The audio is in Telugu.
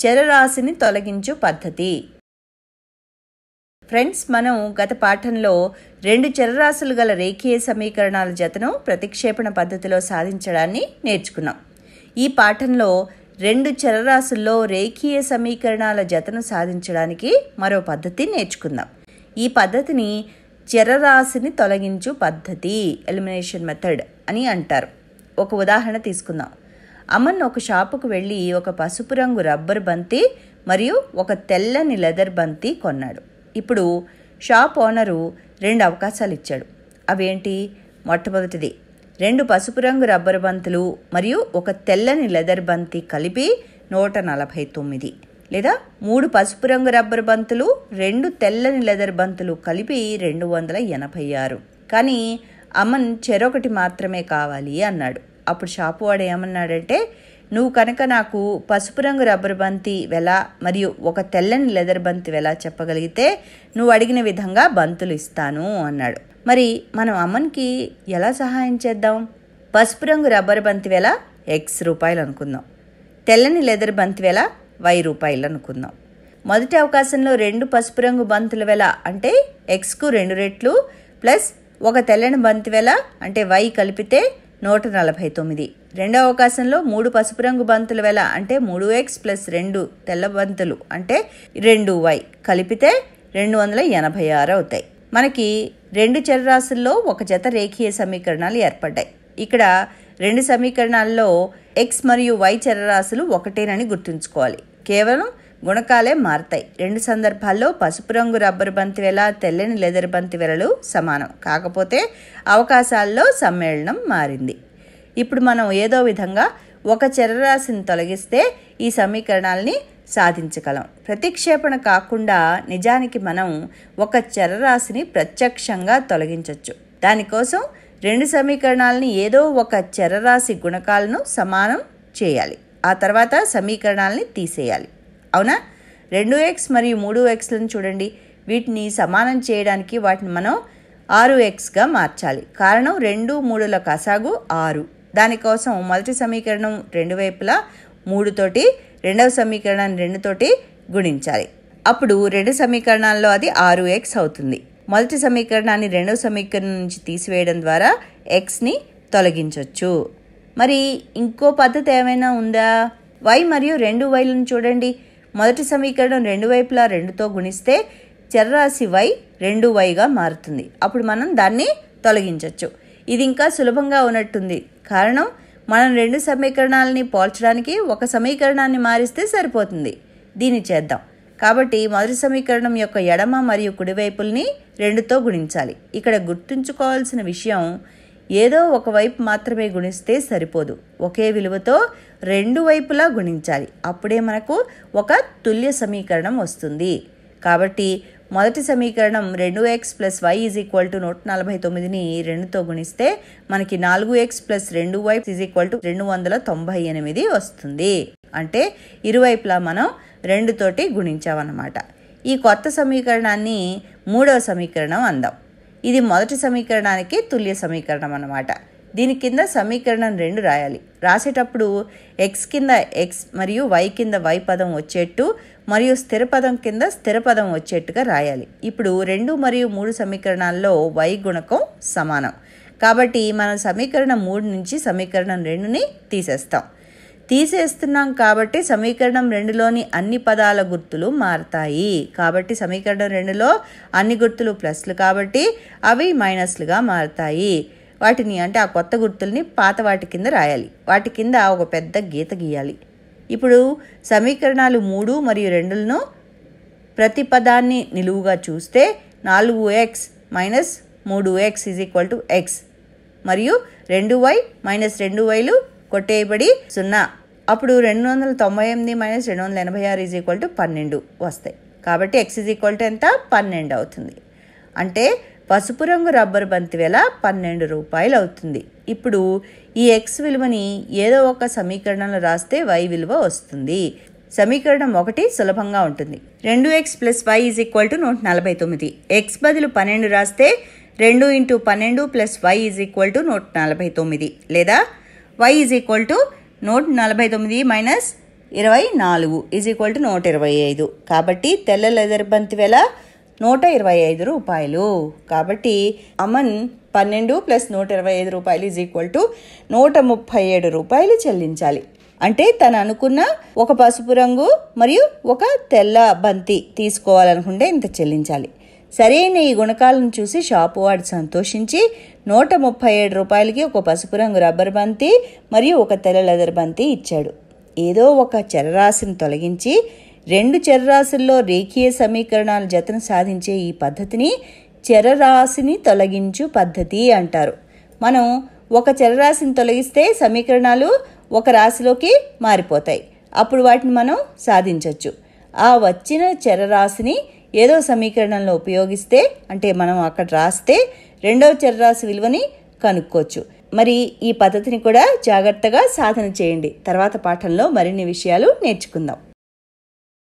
చరరాశిని తొలగించు పద్ధతి. ఫ్రెండ్స్, మనం గత పాఠంలో 2 చరరాశులు గల రేఖీయ సమీకరణాల జతను ప్రతిక్షేపణ పద్ధతిలో సాధించడాన్ని నేర్చుకున్నాం. ఈ పాఠంలో 2 చరరాశుల్లో రేఖీయ సమీకరణాల జతను సాధించడానికి మరో పద్ధతి నేర్చుకుందాం. ఈ పద్ధతిని చరరాశిని తొలగించు పద్ధతి, ఎలిమినేషన్ మెథడ్ అని అంటారు. ఒక ఉదాహరణ తీసుకుందాం. అమన్ ఒక షాపుకు వెళ్ళి ఒక పసుపు రంగు రబ్బర్ బంతి మరియు ఒక తెల్లని లెదర్ బంతి కొన్నాడు. ఇప్పుడు షాప్ ఓనరు 2 అవకాశాలు ఇచ్చాడు. అవేంటి? మొట్టమొదటిది, 2 పసుపు రంగు రబ్బర్ బంతులు మరియు ఒక తెల్లని లెదర్ బంతి కలిపి 149, లేదా 3 పసుపు రంగు రబ్బర్ బంతులు 2 తెల్లని లెదర్ బంతులు కలిపి 286. కానీ అమన్ చెరొకటి మాత్రమే కావాలి అన్నాడు. అప్పుడు షాపు వాడు ఏమన్నాడంటే, నువ్వు కనుక నాకు పసుపు రంగు రబ్బర్ బంతి వెల మరియు ఒక తెల్లని లెదర్ బంతి వెల చెప్పగలిగితే నువ్వు అడిగిన విధంగా బంతులు ఇస్తాను అన్నాడు. మరి మనం అమన్కి ఎలా సహాయం చేద్దాం? పసుపు రంగు రబ్బర్ బంతి వెల X రూపాయలు అనుకుందాం, తెల్లని లెదర్ బంతి వెల Y రూపాయలు అనుకుందాం. మొదటి అవకాశంలో 2 పసుపు రంగు బంతుల వెల అంటే Xకు 2 రెట్లు ప్లస్ ఒక తెల్లని బంతి వెల అంటే Y కలిపితే 149. రెండవ అవకాశంలో 3 పసుపు రంగు బంతుల వెల అంటే 3X ప్లస్ 2 తెల్ల బంతులు అంటే 2Y కలిపితే 286 అవుతాయి. మనకి 2 చరరాశుల్లో ఒక జత రేఖీయ సమీకరణాలు ఏర్పడ్డాయి. ఇక్కడ 2 సమీకరణాల్లో X మరియు Y చరరాశులు ఒకటేనని గుర్తుంచుకోవాలి. కేవలం గుణకాలే మారతాయి. 2 సందర్భాల్లో పసుపు రంగు రబ్బర్ బంతి వెల, తెల్లని లెదర్ బంతి వెలలు సమానం. కాకపోతే అవకాశాల్లో సమ్మేళనం మారింది. ఇప్పుడు మనం ఏదో విధంగా ఒక చరరాశిని తొలగిస్తే ఈ సమీకరణాలని సాధించగలం. ప్రతిక్షేపణ కాకుండా నిజానికి మనం ఒక చరరాశిని ప్రత్యక్షంగా తొలగించవచ్చు. దానికోసం 2 సమీకరణాలని ఏదో ఒక చరరాశి గుణకాలను సమానం చేయాలి. ఆ తర్వాత సమీకరణాలని తీసేయాలి. అవునా? 2X మరియు 3Xలను చూడండి. వీటిని సమానం చేయడానికి వాటిని మనం 6Xగా మార్చాలి. కారణం 2, 3ల కసాగు 6. దానికోసం మొదటి సమీకరణం 2 వైపులా 3 తోటి, రెండవ సమీకరణాన్ని 2 తోటి గుణించాలి. అప్పుడు 2 సమీకరణాల్లో అది 6X అవుతుంది. మొదటి సమీకరణాన్ని రెండవ సమీకరణం నుంచి తీసివేయడం ద్వారా Xని తొలగించవచ్చు. మరి ఇంకో పద్ధతి ఏమైనా ఉందా? Y మరియు 2Yలను చూడండి. మొదటి సమీకరణం 2 వైపులా 2తో గుణిస్తే చరరాశి Y 2Yగా మారుతుంది. అప్పుడు మనం దాన్ని తొలగించవచ్చు. ఇది ఇంకా సులభంగా ఉన్నట్టుంది. కారణం మనం 2 సమీకరణాలని పోల్చడానికి ఒక సమీకరణాన్ని మారిస్తే సరిపోతుంది. దీన్ని చేద్దాం. కాబట్టి మొదటి సమీకరణం యొక్క ఎడమ మరియు కుడివైపుల్ని 2తో గుణించాలి. ఇక్కడ గుర్తుంచుకోవాల్సిన విషయం, ఏదో ఒక వైపు మాత్రమే గుణిస్తే సరిపోదు. ఒకే విలువతో 2 వైపులా గుణించాలి. అప్పుడే మనకు ఒక తుల్య సమీకరణం వస్తుంది. కాబట్టి మొదటి సమీకరణం 2X plus Y is equal to 149ని 2తో గుణిస్తే మనకి 4X plus 2Y is equal to 298 వస్తుంది. అంటే ఇరువైపులా మనం 2 తోటి గుణించామన్నమాట. ఈ కొత్త సమీకరణాన్ని 3వ సమీకరణం అందాం. ఇది మొదటి సమీకరణానికి తుల్య సమీకరణం అన్నమాట. దీని కింద సమీకరణం 2 రాయాలి. రాసేటప్పుడు X కింద X మరియు Y కింద Y పదం వచ్చేట్టు మరియు స్థిర పదం కింద స్థిర పదం వచ్చేట్టుగా రాయాలి. ఇప్పుడు 2 మరియు 3 సమీకరణాల్లో Y గుణకం సమానం. కాబట్టి మనం సమీకరణం 3 నుంచి సమీకరణం 2ని తీసేస్తున్నాం కాబట్టి సమీకరణం 2లోని అన్ని పదాల గుర్తులు మారతాయి. కాబట్టి సమీకరణం 2లో అన్ని గుర్తులు ప్లస్లు కాబట్టి అవి మైనస్లుగా మారతాయి. వాటిని అంటే ఆ కొత్త గుర్తుల్ని పాత వాటి కింద రాయాలి. వాటి కింద ఒక పెద్ద గీత గీయాలి. ఇప్పుడు సమీకరణాలు 3 మరియు 2లను ప్రతి పదాన్ని నిలువుగా చూస్తే 4X minus 3X is equal to X మరియు 2Y మైనస్ 2Yలు కొట్టేయబడి 0. అప్పుడు 298 మైనస్ 286 ఈజ్ ఈక్వల్ టు 12 వస్తాయి. కాబట్టి X ఈజ్ ఈక్వల్ టు ఎంత? 12 అవుతుంది. అంటే పసుపు రంగు రబ్బర్ బంతి వెల 12 రూపాయలు అవుతుంది. ఇప్పుడు ఈ X విలువని ఏదో ఒక సమీకరణంలో రాస్తే Y విలువ వస్తుంది. సమీకరణం 1 సులభంగా ఉంటుంది. 2X plus Y is equal to 149. X బదులు 12 రాస్తే 2 × 12 plus Y is equal to 149, లేదా Y is equal to 149 minus 24 = 125. కాబట్టి తెల్ల లెదర్ బంతి వెల 125 రూపాయలు. కాబట్టి అమన్ 12 + 125 రూపాయలు = 137 రూపాయలు చెల్లించాలి. అంటే తను అనుకున్న ఒక పసుపు రంగు మరియు ఒక తెల్ల బంతి తీసుకోవాలనుకుంటే ఇంత చెల్లించాలి. సరైన ఈ గుణకాలను చూసి షాపు వాడు సంతోషించి 137 రూపాయలకి ఒక పసుపు రంగు రబ్బర్ బంతి మరియు ఒక తెల్ల లెదర్ బంతి ఇచ్చాడు. ఏదో ఒక చరరాశిని తొలగించి 2 చరరాశుల్లో రేఖీయ సమీకరణాల జతను సాధించే ఈ పద్ధతిని చరరాశిని తొలగించు పద్ధతి అంటారు. మనం ఒక చరరాశిని తొలగిస్తే సమీకరణాలు ఒక రాశిలోకి మారిపోతాయి. అప్పుడు వాటిని మనం సాధించవచ్చు. ఆ వచ్చిన చరరాశిని ఏదో సమీకరణంలో ఉపయోగిస్తే, అంటే మనం అక్కడ రాస్తే రెండవ చరరాశి విలువని కనుక్కోవచ్చు. మరి ఈ పద్ధతిని కూడా జాగ్రత్తగా సాధన చేయండి. తర్వాత పాఠంలో మరిన్ని విషయాలు నేర్చుకుందాం.